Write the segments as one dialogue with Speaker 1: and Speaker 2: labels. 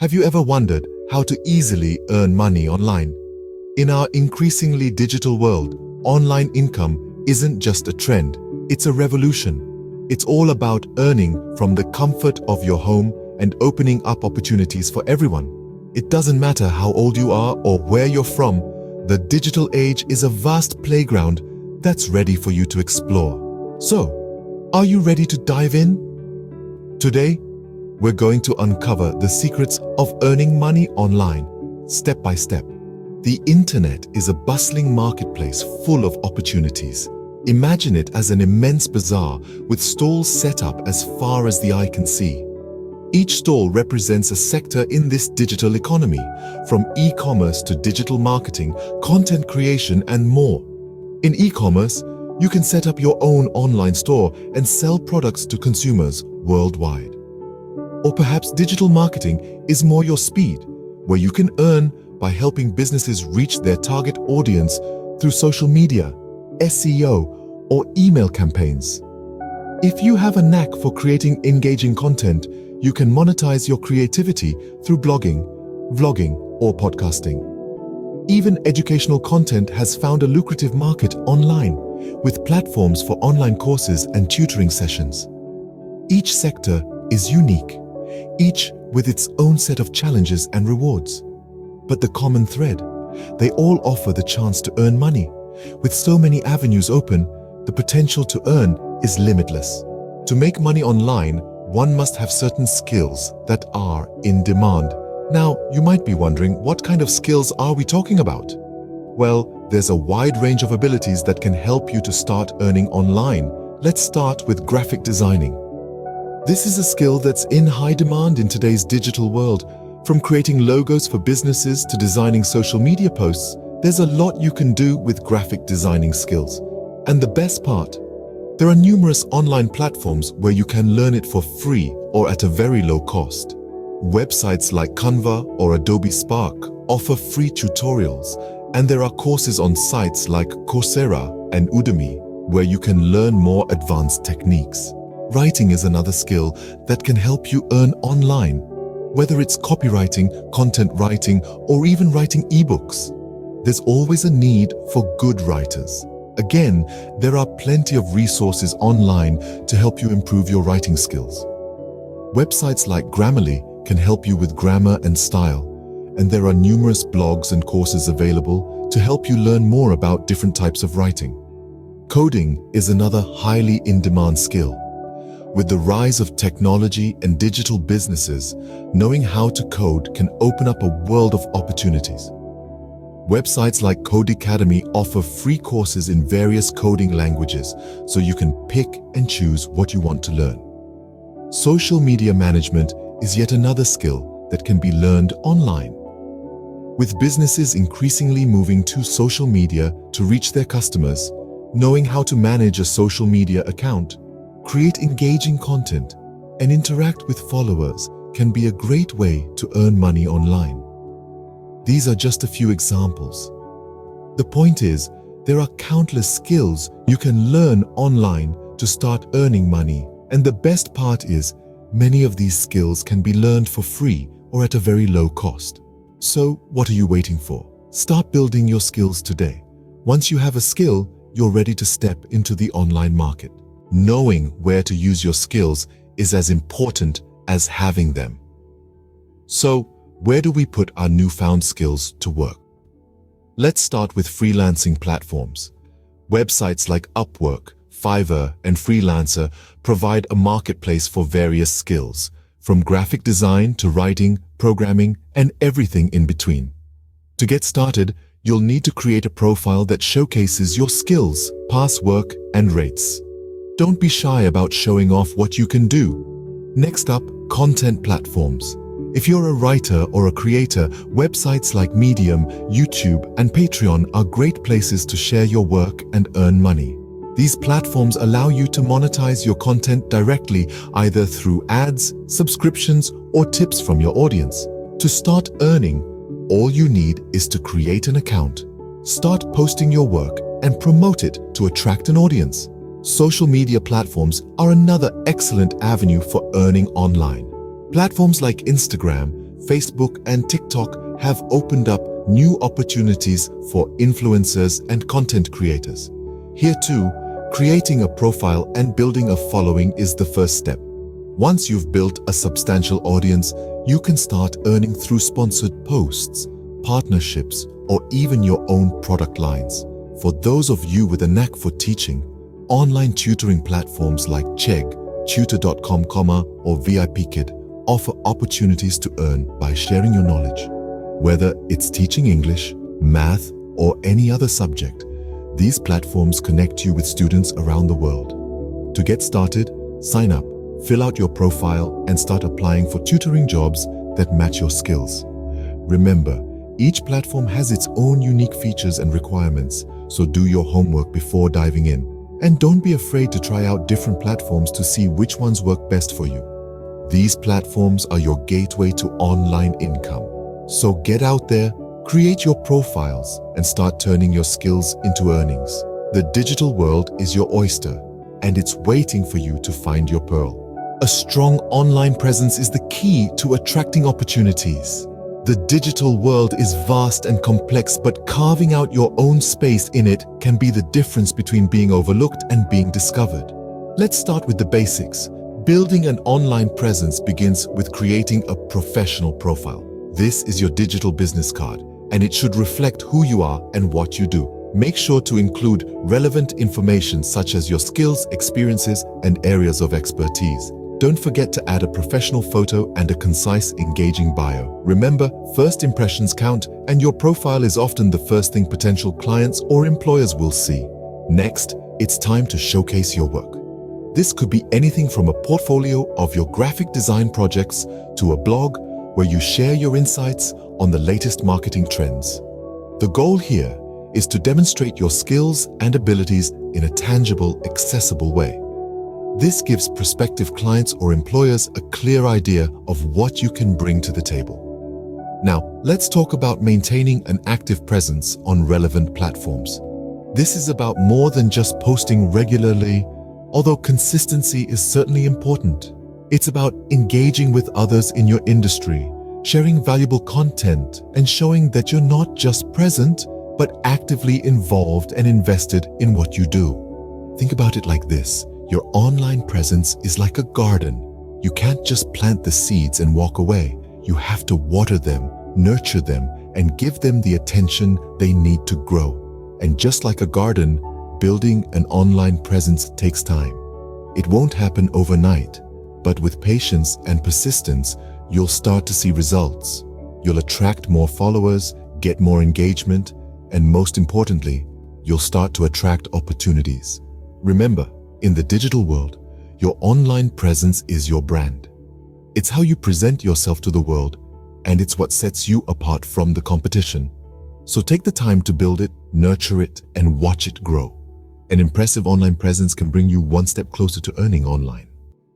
Speaker 1: Have you ever wondered how to easily earn money online? In our increasingly digital world, online income isn't just a trend, it's a revolution. It's all about earning from the comfort of your home and opening up opportunities for everyone. It doesn't matter how old you are or where you're from, the digital age is a vast playground that's ready for you to explore. So, are you ready to dive in? Today, we're going to uncover the secrets of earning money online, step by step. The internet is a bustling marketplace full of opportunities. Imagine it as an immense bazaar with stalls set up as far as the eye can see. Each stall represents a sector in this digital economy, from e-commerce to digital marketing, content creation, and more. In e-commerce, you can set up your own online store and sell products to consumers worldwide. Or perhaps digital marketing is more your speed, where you can earn by helping businesses reach their target audience through social media, SEO, or email campaigns. If you have a knack for creating engaging content, you can monetize your creativity through blogging, vlogging, or podcasting. Even educational content has found a lucrative market online, with platforms for online courses and tutoring sessions. Each sector is unique, each with its own set of challenges and rewards. But the common thread, they all offer the chance to earn money. With so many avenues open, the potential to earn is limitless. To make money online, one must have certain skills that are in demand. Now, you might be wondering, what kind of skills are we talking about? Well, there's a wide range of abilities that can help you to start earning online. Let's start with graphic designing. This is a skill that's in high demand in today's digital world. From creating logos for businesses to designing social media posts, there's a lot you can do with graphic designing skills. And the best part, there are numerous online platforms where you can learn it for free or at a very low cost. Websites like Canva or Adobe Spark offer free tutorials, and there are courses on sites like Coursera and Udemy where you can learn more advanced techniques. Writing is another skill that can help you earn online, whether it's copywriting, content writing, or even writing ebooks. There's always a need for good writers. Again, there are plenty of resources online to help you improve your writing skills. Websites like Grammarly can help you with grammar and style, and there are numerous blogs and courses available to help you learn more about different types of writing. Coding is another highly in-demand skill. With the rise of technology and digital businesses, knowing how to code can open up a world of opportunities. Websites like Codecademy offer free courses in various coding languages, so you can pick and choose what you want to learn. Social media management is yet another skill that can be learned online. With businesses increasingly moving to social media to reach their customers, knowing how to manage a social media account, create engaging content, and interact with followers can be a great way to earn money online. These are just a few examples. The point is, there are countless skills you can learn online to start earning money, and the best part is, many of these skills can be learned for free or at a very low cost. So, what are you waiting for? Start building your skills today. Once you have a skill, you're ready to step into the online market. Knowing where to use your skills is as important as having them. So, where do we put our newfound skills to work? Let's start with freelancing platforms. Websites like Upwork, Fiverr, and Freelancer provide a marketplace for various skills, from graphic design to writing, programming, and everything in between. To get started, you'll need to create a profile that showcases your skills, past work, and rates. Don't be shy about showing off what you can do. Next up, content platforms. If you're a writer or a creator, websites like Medium, YouTube, and Patreon are great places to share your work and earn money. These platforms allow you to monetize your content directly, either through ads, subscriptions, or tips from your audience. To start earning, all you need is to create an account, start posting your work, and promote it to attract an audience. Social media platforms are another excellent avenue for earning online. Platforms like Instagram, Facebook, and TikTok have opened up new opportunities for influencers and content creators. Here too, creating a profile and building a following is the first step. Once you've built a substantial audience, you can start earning through sponsored posts, partnerships, or even your own product lines. For those of you with a knack for teaching, online tutoring platforms like Chegg, tutor.com, or VIPKid offer opportunities to earn by sharing your knowledge. Whether it's teaching English, math, or any other subject, these platforms connect you with students around the world. To get started, sign up, fill out your profile, and start applying for tutoring jobs that match your skills. Remember, each platform has its own unique features and requirements, so do your homework before diving in. And don't be afraid to try out different platforms to see which ones work best for you. These platforms are your gateway to online income. So get out there, create your profiles, and start turning your skills into earnings. The digital world is your oyster, and it's waiting for you to find your pearl. A strong online presence is the key to attracting opportunities. The digital world is vast and complex, but carving out your own space in it can be the difference between being overlooked and being discovered. Let's start with the basics. Building an online presence begins with creating a professional profile. This is your digital business card, and it should reflect who you are and what you do. Make sure to include relevant information such as your skills, experiences, and areas of expertise. Don't forget to add a professional photo and a concise, engaging bio. Remember, first impressions count, and your profile is often the first thing potential clients or employers will see. Next, it's time to showcase your work. This could be anything from a portfolio of your graphic design projects to a blog where you share your insights on the latest marketing trends. The goal here is to demonstrate your skills and abilities in a tangible, accessible way. This gives prospective clients or employers a clear idea of what you can bring to the table. Now, let's talk about maintaining an active presence on relevant platforms. This is about more than just posting regularly, although consistency is certainly important. It's about engaging with others in your industry, sharing valuable content, and showing that you're not just present, but actively involved and invested in what you do. Think about it like this. Your online presence is like a garden. You can't just plant the seeds and walk away. You have to water them, nurture them, and give them the attention they need to grow. And just like a garden, building an online presence takes time. It won't happen overnight, but with patience and persistence, you'll start to see results. You'll attract more followers, get more engagement, and most importantly, you'll start to attract opportunities. Remember, in the digital world, your online presence is your brand. It's how you present yourself to the world, and it's what sets you apart from the competition. So take the time to build it, nurture it, and watch it grow. An impressive online presence can bring you one step closer to earning online.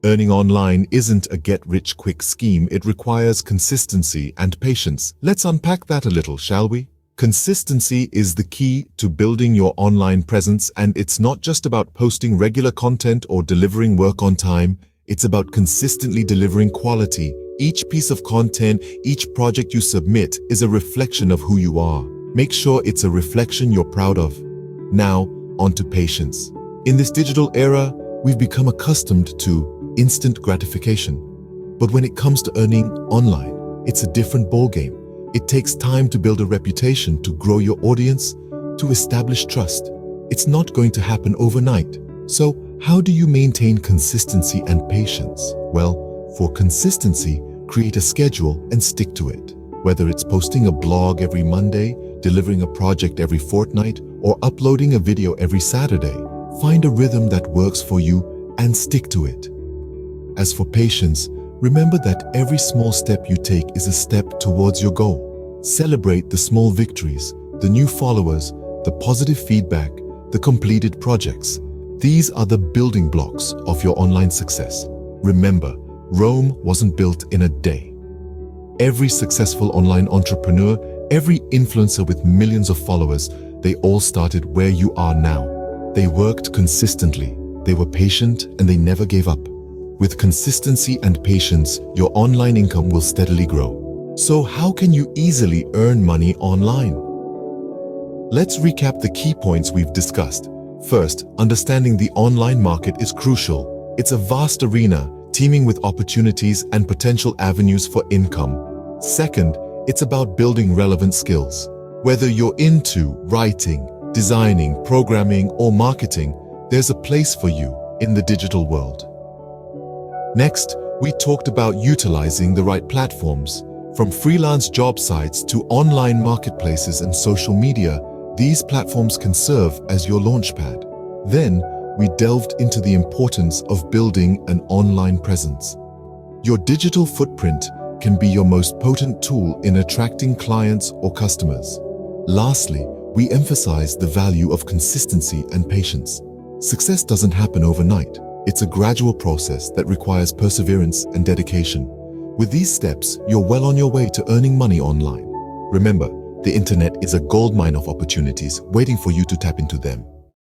Speaker 1: Earning online isn't a get-rich-quick scheme. It requires consistency and patience. Let's unpack that a little, shall we? Consistency is the key to building your online presence, and it's not just about posting regular content or delivering work on time. It's about consistently delivering quality. Each piece of content, each project you submit is a reflection of who you are. Make sure it's a reflection you're proud of. Now, on to patience. In this digital era, we've become accustomed to instant gratification. But when it comes to earning online, it's a different ballgame. It takes time to build a reputation, to grow your audience, to establish trust. It's not going to happen overnight. So, how do you maintain consistency and patience? Well, for consistency, create a schedule and stick to it. Whether it's posting a blog every Monday, delivering a project every fortnight, or uploading a video every Saturday, find a rhythm that works for you and stick to it. As for patience, remember that every small step you take is a step towards your goal. Celebrate the small victories, the new followers, the positive feedback, the completed projects. These are the building blocks of your online success. Remember, Rome wasn't built in a day. Every successful online entrepreneur, every influencer with millions of followers, they all started where you are now. They worked consistently, they were patient, and they never gave up. With consistency and patience, your online income will steadily grow. So how can you easily earn money online? Let's recap the key points we've discussed. First, understanding the online market is crucial. It's a vast arena, teeming with opportunities and potential avenues for income. Second, it's about building relevant skills. Whether you're into writing, designing, programming, or marketing, there's a place for you in the digital world. Next, we talked about utilizing the right platforms. From freelance job sites to online marketplaces and social media, these platforms can serve as your launchpad. Then, we delved into the importance of building an online presence. Your digital footprint can be your most potent tool in attracting clients or customers. Lastly, we emphasized the value of consistency and patience. Success doesn't happen overnight. It's a gradual process that requires perseverance and dedication. With these steps, you're well on your way to earning money online. Remember, the internet is a goldmine of opportunities waiting for you to tap into them.